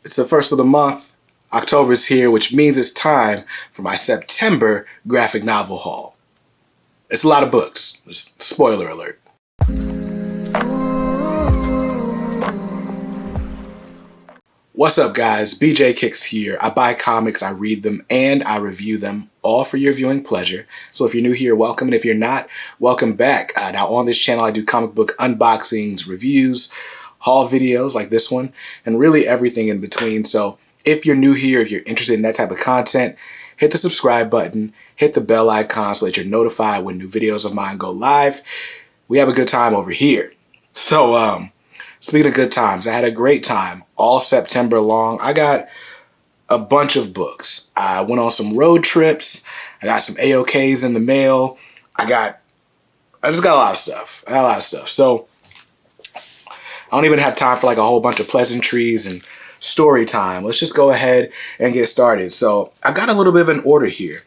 It's the first of the month. October's here, which means it's time for my September graphic novel haul. It's a lot of books. Just spoiler alert. What's up, guys? BJ Kicks here. I buy comics, I read them, and I review them, all for your viewing pleasure. So if you're new here, welcome, and if you're not, welcome back. Now on this channel, I do comic book unboxings, reviews, haul videos like this one, and really everything in between. So if you're new here, if you're interested in that type of content, hit the subscribe button, hit the bell icon so that you're notified when new videos of mine go live. We have a good time over here. So, speaking of good times, I had a great time all September long. I got a bunch of books. I went on some road trips. I got some AOKs in the mail. I just got a lot of stuff. I got a lot of stuff. So I don't even have time for like a whole bunch of pleasantries and story time. Let's just go ahead and get started. So I got a little bit of an order here.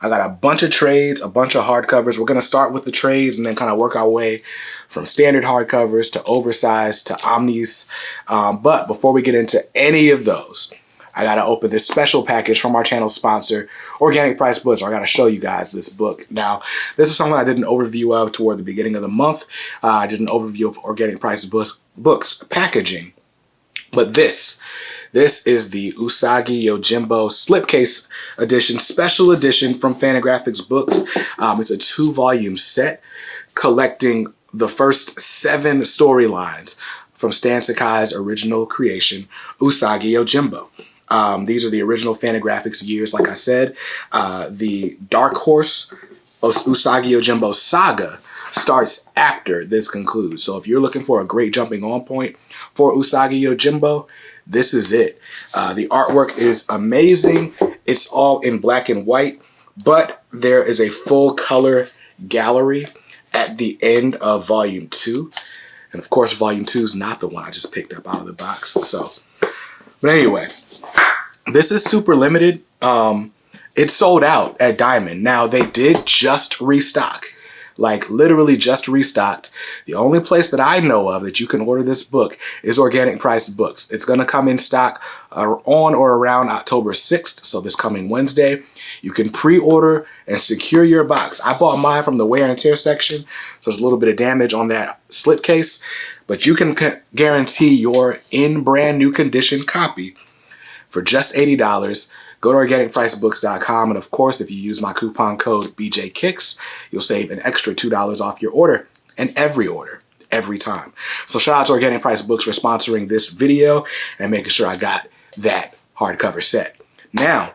I got a bunch of trades, a bunch of hardcovers. We're going to start with the trades and then kind of work our way from standard hardcovers to oversized to omnis. But before we get into any of those, I got to open this special package from our channel sponsor, Organic Price Books. I got to show you guys this book. Now, this is something I did an overview of toward the beginning of the month. I did an overview of Organic Price Books packaging. But this is the Usagi Yojimbo slipcase edition, special edition from Fantagraphics Books. It's a 2-volume set collecting the first 7 storylines from Stan Sakai's original creation, Usagi Yojimbo. These are the original Fantagraphics years, like I said. The Dark Horse Usagi Yojimbo saga starts after this concludes. So if you're looking for a great jumping on point for Usagi Yojimbo, this is it. The artwork is amazing. It's all in black and white, but there is a full color gallery at the end of volume 2. And of course, volume 2 is not the one I just picked up out of the box. So, but anyway, this is super limited. It's sold out at Diamond. Now, they did just restock. Like literally just restocked. The only place that I know of that you can order this book is Organic Price Books. It's going to come in stock on or around October 6th, so this coming Wednesday. You can pre-order and secure your box. I bought mine from the wear and tear section, so there's a little bit of damage on that slipcase, but you can guarantee your in brand new condition copy for just $80. Go to organicpricebooks.com, and of course, if you use my coupon code BJKicks, you'll save an extra $2 off your order, and every order, every time. So shout out to Organic Price Books for sponsoring this video and making sure I got that hardcover set. Now,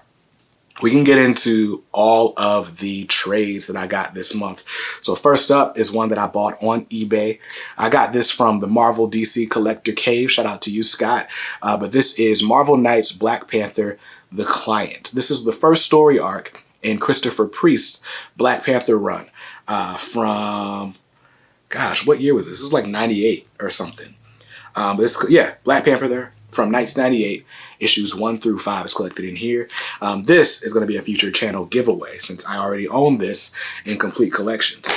we can get into all of the trades that I got this month. So first up is one that I bought on eBay. I got this from the Marvel DC Collector Cave. Shout out to you, Scott. But this is Marvel Knights Black Panther, The Client. This is the first story arc in Christopher Priest's Black Panther run from, gosh, what year was this? This is like 98 or something. Black Panther from Knights 98. Issues 1 through 5 is collected in here. This is going to be a future channel giveaway since I already own this in complete collections.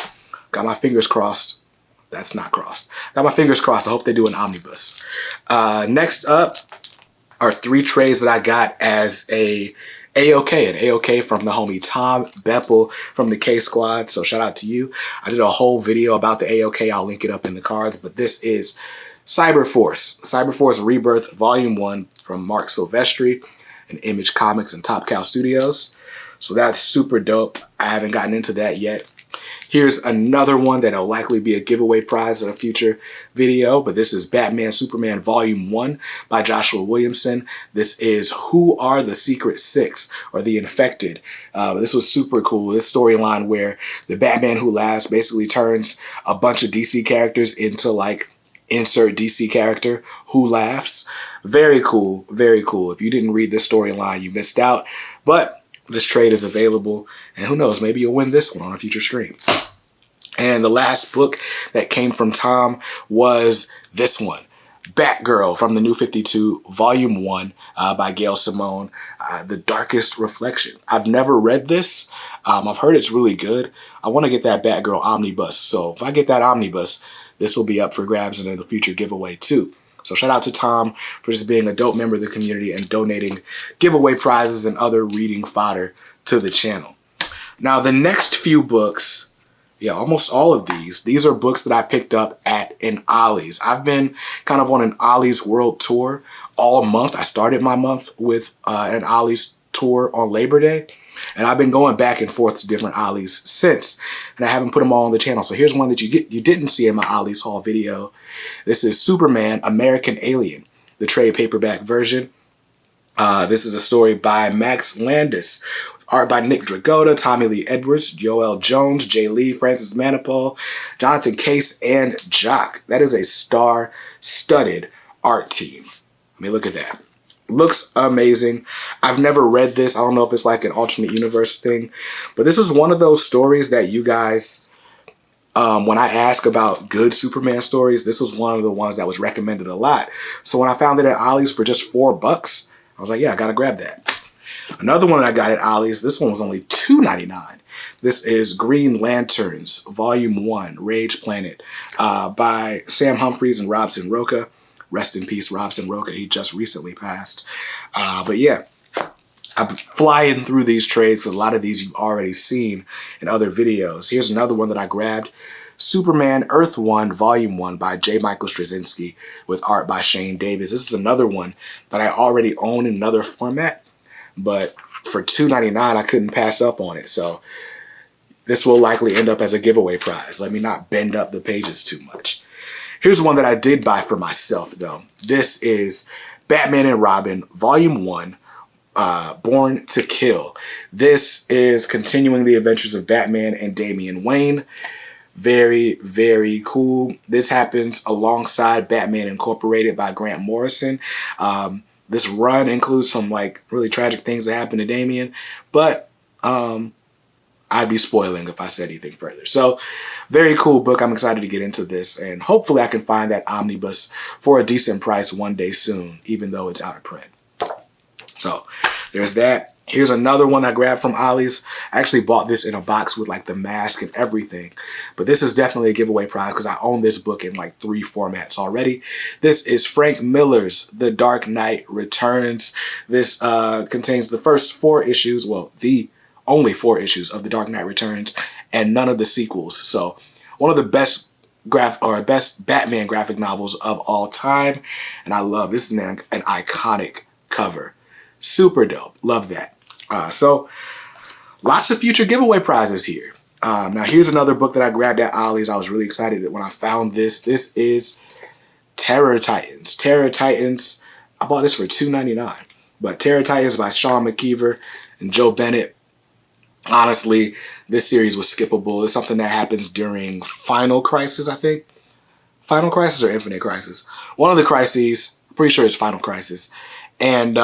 Got my fingers crossed. That's not crossed. Got my fingers crossed. I hope they do an omnibus. Next up are 3 trades that I got as an AOK from the homie Tom Beppel from the K Squad. So shout out to you. I did a whole video about the AOK. I'll link it up in the cards, but this is Cyberforce Rebirth Volume 1 from Mark Silvestri and Image Comics and Top Cow Studios. So that's super dope. I haven't gotten into that yet. Here's another one that'll likely be a giveaway prize in a future video, but this is Batman Superman Volume 1 by Joshua Williamson. This is Who Are the Secret Six, or The Infected. This was super cool. This storyline where the Batman Who Laughs basically turns a bunch of DC characters into like insert DC character who laughs. Very cool, very cool. If you didn't read this storyline, you missed out. But this trade is available, and who knows, maybe you'll win this one on a future stream. And the last book that came from Tom was this one, Batgirl from the New 52, Volume 1 by Gail Simone, The Darkest Reflection. I've never read this. I've heard it's really good. I want to get that Batgirl omnibus. So if I get that omnibus, this will be up for grabs in a future giveaway too. So shout out to Tom for just being a dope member of the community and donating giveaway prizes and other reading fodder to the channel. Now the next few books, yeah, almost all of these are books that I picked up at an Ollie's. I've been kind of on an Ollie's world tour all month. I started my month with an Ollie's tour on Labor Day, and I've been going back and forth to different Ollie's since, and I haven't put them all on the channel. So here's one that you didn't see in my Ollie's haul video. This is Superman American Alien, the trade paperback version. This is a story by Max Landis, art by Nick Dragotta, Tommy Lee Edwards, Joel Jones, Jay Lee, Francis Manipul, Jonathan Case, and Jock. That is a star-studded art team. I mean, look at that. Looks amazing. I've never read this. I don't know if it's like an alternate universe thing, but this is one of those stories that you guys, when I ask about good Superman stories, this was one of the ones that was recommended a lot. So when I found it at Ollie's for just $4, I was like, yeah, I gotta grab that. Another one I got at Ollie's, this one was only $2.99. This is Green Lanterns, Volume 1, Rage Planet, by Sam Humphries and Robson Rocha. Rest in peace, Robson Rocha. He just recently passed. But yeah, I'm flying through these trades because a lot of these you've already seen in other videos. Here's another one that I grabbed. Superman Earth 1, Volume 1 by J. Michael Straczynski with art by Shane Davis. This is another one that I already own in another format, but for $2.99 I couldn't pass up on it. So this will likely end up as a giveaway prize. Let me not bend up the pages too much. Here's one that I did buy for myself, though. This is Batman and Robin, Volume 1, Born to Kill. This is continuing the adventures of Batman and Damian Wayne. Very, very cool. This happens alongside Batman Incorporated by Grant Morrison. This run includes some like really tragic things that happen to Damian, but I'd be spoiling if I said anything further. So very cool book. I'm excited to get into this, and hopefully I can find that omnibus for a decent price one day soon, even though it's out of print. So there's that. Here's another one I grabbed from Ollie's. I actually bought this in a box with like the mask and everything, but this is definitely a giveaway prize because I own this book in like 3 formats already. This is Frank Miller's The Dark Knight Returns. This contains the first 4 issues, well, the only 4 issues of The Dark Knight Returns and none of the sequels. So one of the best Batman graphic novels of all time, and I love this. Is an iconic cover. Super dope. Love that. So lots of future giveaway prizes here. Now here's another book that I grabbed at Ollie's. I was really excited when I found this. This is Terror Titans. Terror Titans. I bought this for $2.99. But Terror Titans by Sean McKeever and Joe Bennett. Honestly, this series was skippable. It's something that happens during Final Crisis, I think. Final Crisis or Infinite Crisis. One of the crises. I'm pretty sure it's Final Crisis. And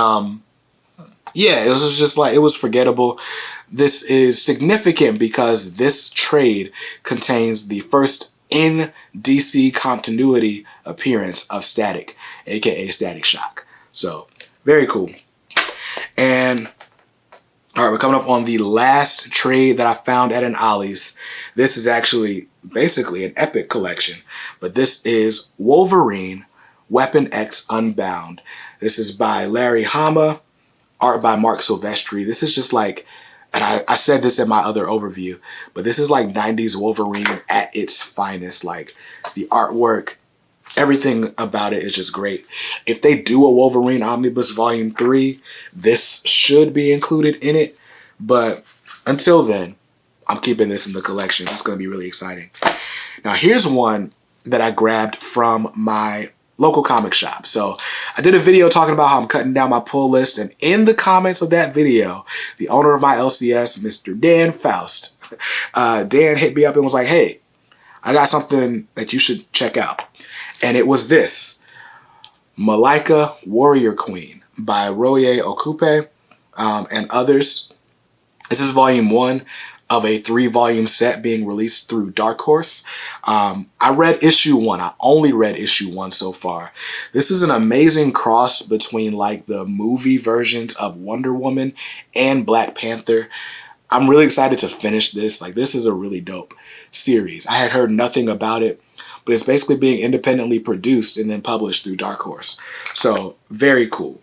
yeah, it was just like, it was forgettable. This is significant because this trade contains the first in DC continuity appearance of Static, aka Static Shock. So very cool. And all right, we're coming up on the last trade that I found at an Ollie's. This is actually basically an epic collection, but this is Wolverine, Weapon X Unbound. This is by Larry Hama, art by Mark Silvestri. This is just like, and I said this in my other overview, but this is like 90s Wolverine at its finest. Like the artwork, everything about it is just great. If they do a Wolverine Omnibus Volume 3, this should be included in it. But until then, I'm keeping this in the collection. It's going to be really exciting. Now, here's one that I grabbed from my local comic shop. So I did a video talking about how I'm cutting down my pull list. And in the comments of that video, the owner of my LCS, Mr. Dan Faust, Dan hit me up and was like, hey, I got something that you should check out. And it was this, Malaika Warrior Queen by Roye Okupe and others. This is volume 1 of a 3-volume set being released through Dark Horse. I read issue 1. I only read issue 1 so far. This is an amazing cross between like the movie versions of Wonder Woman and Black Panther. I'm really excited to finish this. Like, this is a really dope series. I had heard nothing about it, but it's basically being independently produced and then published through Dark Horse. So very cool.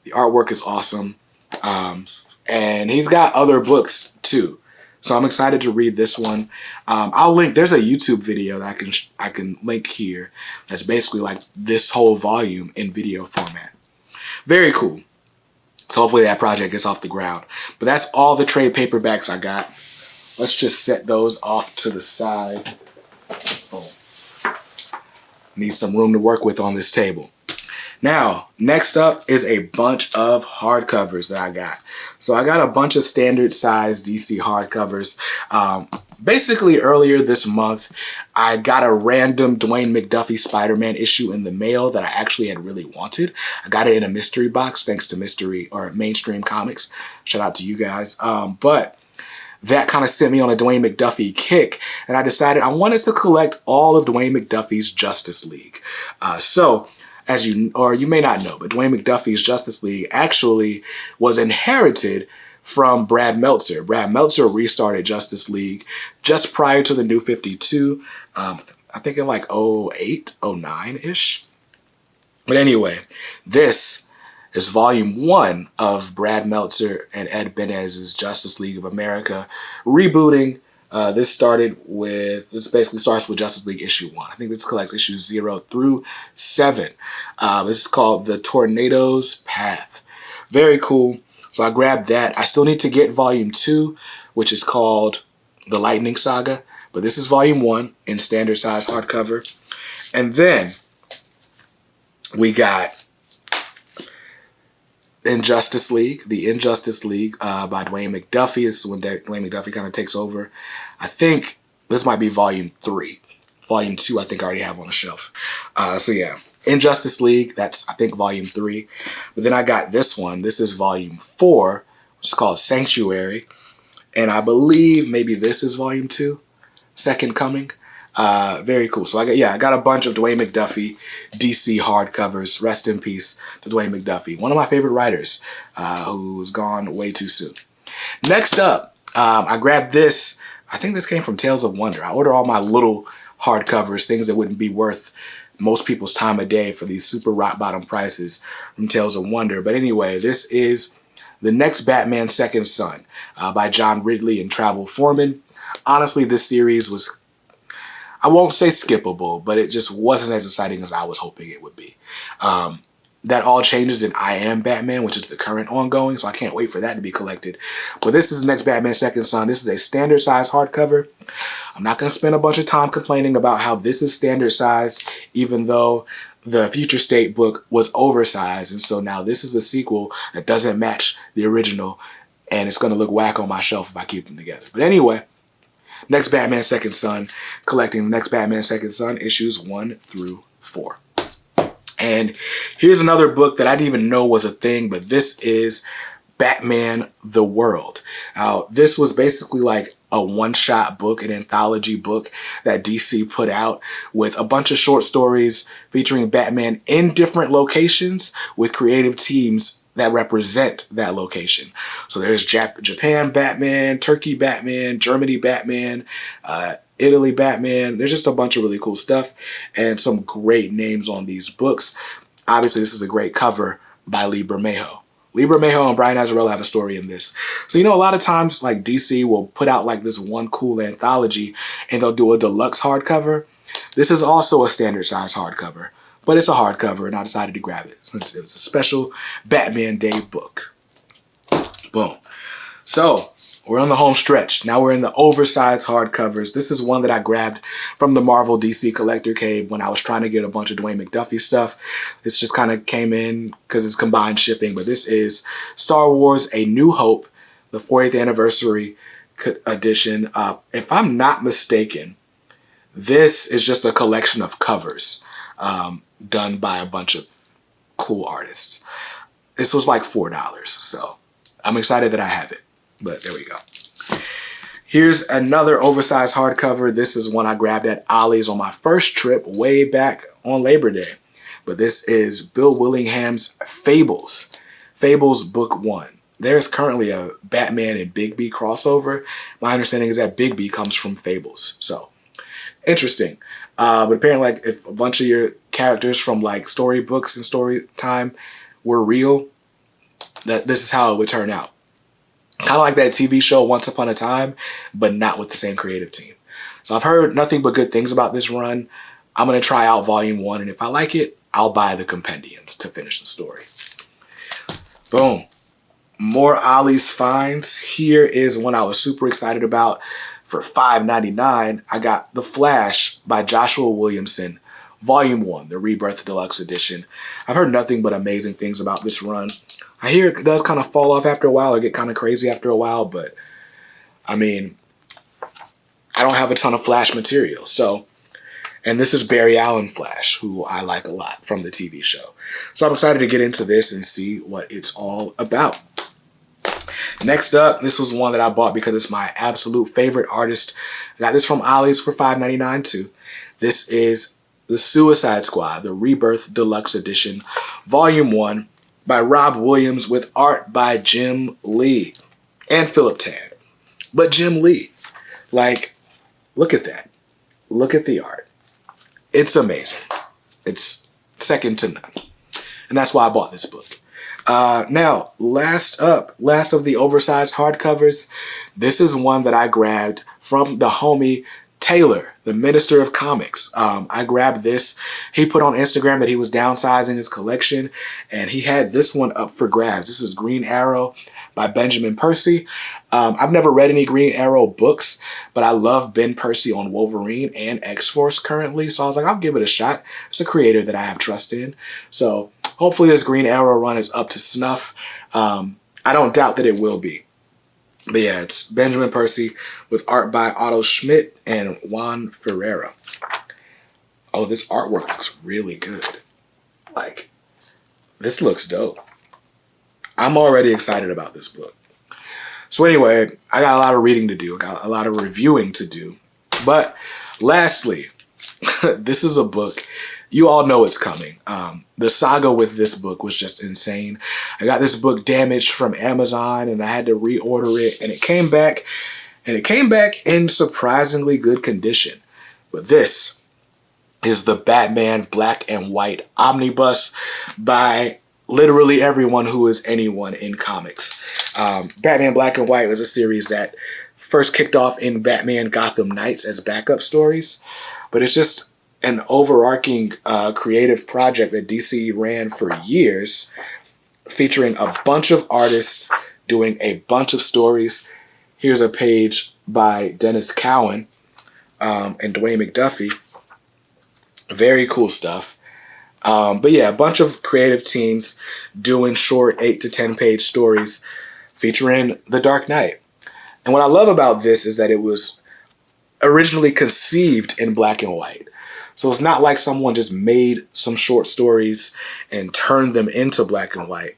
The artwork is awesome. And he's got other books too. So I'm excited to read this one. I'll link, there's a YouTube video that I can link here. That's basically like this whole volume in video format. Very cool. So hopefully that project gets off the ground. But that's all the trade paperbacks I got. Let's just set those off to the side. Oh. Need some room to work with on this table. Now, next up is a bunch of hardcovers that I got. So I got a bunch of standard size DC hardcovers. Basically, earlier this month, I got a random Dwayne McDuffie Spider-Man issue in the mail that I actually had really wanted. I got it in a mystery box thanks to Mystery or Mainstream Comics. Shout out to you guys. But that kind of sent me on a Dwayne McDuffie kick, and I decided I wanted to collect all of Dwayne McDuffie's Justice League. As you may not know, but Dwayne McDuffie's Justice League actually was inherited from Brad Meltzer. Brad Meltzer restarted Justice League just prior to the New 52, I think in like 08, 09-ish. But anyway, this is volume 1 of Brad Meltzer and Ed Benez's Justice League of America rebooting. This basically starts with Justice League issue 1. I think this collects issues 0 through 7. This is called The Tornado's Path. Very cool. So I grabbed that. I still need to get volume 2, which is called The Lightning Saga. But this is volume 1 in standard size hardcover. And then we got Injustice League, the Injustice League by Dwayne McDuffie. This is when Dwayne McDuffie kind of takes over. I think this might be volume 3. Volume 2 I think I already have on the shelf. So yeah, Injustice League, that's I think volume 3. But then I got this one. This is volume 4, which is called Sanctuary. And I believe maybe this is volume 2, Second Coming. Very cool. So I got a bunch of Dwayne McDuffie DC hardcovers. Rest in peace to Dwayne McDuffie, one of my favorite writers, who's gone way too soon. Next up, I grabbed this. I think this came from Tales of Wonder. I order all my little hardcovers, things that wouldn't be worth most people's time of day for these super rock bottom prices from Tales of Wonder. But anyway, this is The Next Batman Second Son by John Ridley and Travel Foreman. Honestly, this series was, I won't say skippable, but it just wasn't as exciting as I was hoping it would be. That all changes in I Am Batman, which is the current ongoing, so I can't wait for that to be collected. But this is The Next Batman Second Son. This is a standard size hardcover. I'm not going to spend a bunch of time complaining about how this is standard size, even though the Future State book was oversized, and so now this is a sequel that doesn't match the original, and it's going to look whack on my shelf if I keep them together. But anyway, Next Batman Second Son, collecting The Next Batman Second Son issues 1 through 4. And here's another book that I didn't even know was a thing, but this is Batman the World. Now, this was basically like a one-shot book, an anthology book that DC put out with a bunch of short stories featuring Batman in different locations with creative teams that represent that location. So there's Japan Batman, Turkey Batman, Germany Batman, Italy Batman. There's just a bunch of really cool stuff and some great names on these books. Obviously, this is a great cover by Lee Bermejo. Lee Bermejo and Brian Azzarello have a story in this. So, you know, a lot of times, like, DC will put out, like, this one cool anthology and they'll do a deluxe hardcover. This is also a standard size hardcover, but it's a hardcover, and I decided to grab it. It was a special Batman Day book. Boom. So, we're on the home stretch. Now we're in the oversized hardcovers. This is one that I grabbed from the Marvel DC Collector Cave when I was trying to get a bunch of Dwayne McDuffie stuff. This just kind of came in because it's combined shipping. But this is Star Wars A New Hope, the 40th anniversary edition. If I'm not mistaken, this is just a collection of covers done by a bunch of cool artists. This was like $4, so I'm excited that I have it. But there we go. Here's another oversized hardcover. This is one I grabbed at Ollie's on my first trip way back on Labor Day. But this is Bill Willingham's Fables. Fables Book 1. There's currently a Batman and Bigby crossover. My understanding is that Bigby comes from Fables. So, interesting. But apparently, like, if a bunch of your characters from like storybooks and story time were real, that this is how it would turn out. Kind of like that TV show Once Upon a Time, but not with the same creative team. So I've heard nothing but good things about this run. I'm going to try out volume 1, and if I like it, I'll buy the compendiums to finish the story. Boom. More Ollie's finds. Here is one I was super excited about. For $5.99, I got The Flash by Joshua Williamson, Volume 1, the Rebirth Deluxe Edition. I've heard nothing but amazing things about this run. I hear it does kind of fall off after a while or get kind of crazy after a while, but I mean, I don't have a ton of Flash material. So, and this is Barry Allen Flash, who I like a lot from the TV show. So I'm excited to get into this and see what it's all about. Next up, this was one that I bought because it's my absolute favorite artist. I got this from Ollie's for $5.99 too. This is The Suicide Squad, the Rebirth Deluxe Edition, Volume 1 by Rob Williams with art by Jim Lee and Philip Tan. But Jim Lee, like, look at that. Look at the art. It's amazing. It's second to none. And that's why I bought this book. Now, last of the oversized hardcovers, this is one that I grabbed from the homie Taylor, the Minister of Comics. I grabbed this. He put on Instagram that he was downsizing his collection, and he had this one up for grabs. This is Green Arrow by Benjamin Percy. I've never read any Green Arrow books, but I love Ben Percy on Wolverine and X-Force currently, so I was like, I'll give it a shot. It's a creator that I have trust in. So hopefully this Green Arrow run is up to snuff. I don't doubt that it will be. But yeah, it's Benjamin Percy with art by Otto Schmidt and Juan Ferreira. Oh, this artwork looks really good. Like, this looks dope. I'm already excited about this book. So anyway, I got a lot of reading to do. I got a lot of reviewing to do. But lastly, this is a book. You all know it's coming. The saga with this book was just insane. I got this book damaged from Amazon and I had to reorder it, and it came back, in surprisingly good condition. But this is the Batman Black and White Omnibus by literally everyone who is anyone in comics. Batman Black and White was a series that first kicked off in Batman Gotham Knights as backup stories, but it's just an overarching creative project that DC ran for years, featuring a bunch of artists doing a bunch of stories. Here's a page by Dennis Cowan and Dwayne McDuffie. Very cool stuff. But yeah, a bunch of creative teams doing short 8 to 10 page stories featuring The Dark Knight. And what I love about this is that it was originally conceived in black and white. So it's not like someone just made some short stories and turned them into black and white.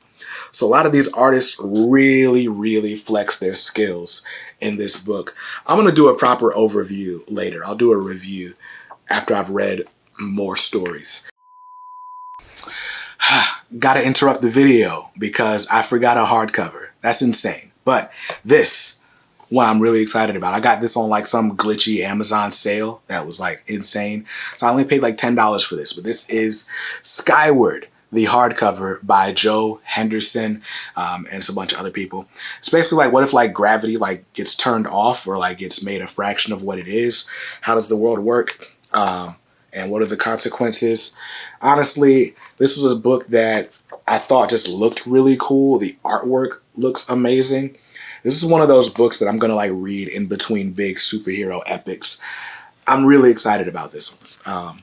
So a lot of these artists really, really flex their skills in this book. I'm going to do a proper overview later. I'll do a review after I've read more stories. Gotta interrupt the video because I forgot a hardcover. That's insane. But this one I'm really excited about. I got this on like some glitchy Amazon sale that was like insane. So I only paid like $10 for this. But this is Skyward, the hardcover by Joe Henderson and it's a bunch of other people. It's basically like, what if like gravity like gets turned off or like gets made a fraction of what it is? How does the world work? And what are the consequences? Honestly, this was a book that I thought just looked really cool. The artwork looks amazing. This is one of those books that I'm going to like read in between big superhero epics. I'm really excited about this one.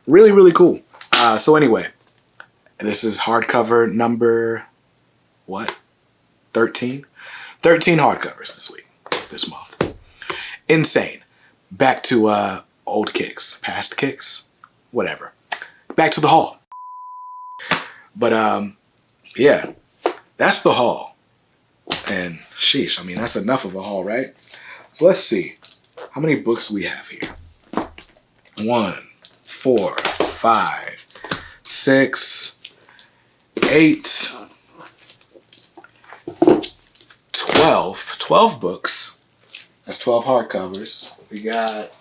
Really, really cool. So anyway, this is hardcover number, what? 13? 13 hardcovers this month. Insane. Back to old kicks, past kicks, whatever. Back to the haul. But yeah, that's the haul. And sheesh, I mean, that's enough of a haul, right? So let's see. How many books do we have here? 1, 4, 5, 6, 8, 12. 12 books. That's 12 hardcovers. We got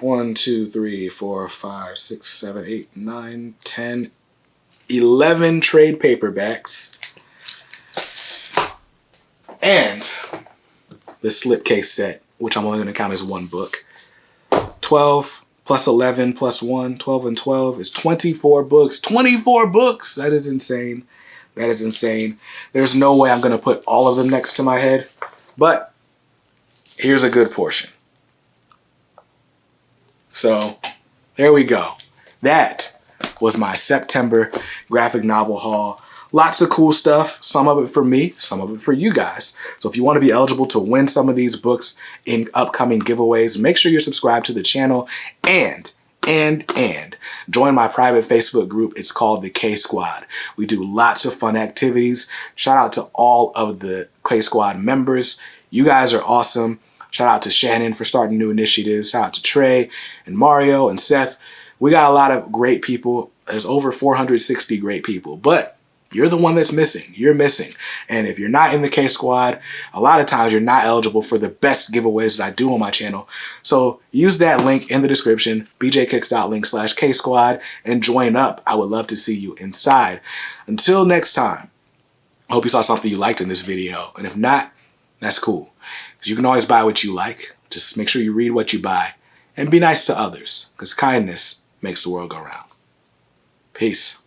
1, 2, 3, 4, 5, 6, 7, 8, 9, 10, 11 trade paperbacks. And the slipcase set, which I'm only going to count as one book. 12 plus 11 plus 1, 12 and 12 is 24 books. 24 books! That is insane. That is insane. There's no way I'm going to put all of them next to my head. But here's a good portion. So there we go. That was my September graphic novel haul. Lots of cool stuff. Some of it for me, some of it for you guys. So if you want to be eligible to win some of these books in upcoming giveaways, make sure you're subscribed to the channel and join my private Facebook group. It's called the K Squad. We do lots of fun activities. Shout out to all of the K Squad members. You guys are awesome. Shout out to Shannon for starting new initiatives. Shout out to Trey and Mario and Seth. We got a lot of great people. There's over 460 great people, but you're the one that's missing. You're missing. And if you're not in the K Squad, a lot of times you're not eligible for the best giveaways that I do on my channel. So use that link in the description, bjkicks.link/K Squad, and join up. I would love to see you inside. Until next time, I hope you saw something you liked in this video. And if not, that's cool. Because you can always buy what you like. Just make sure you read what you buy. And be nice to others. Because kindness makes the world go round. Peace.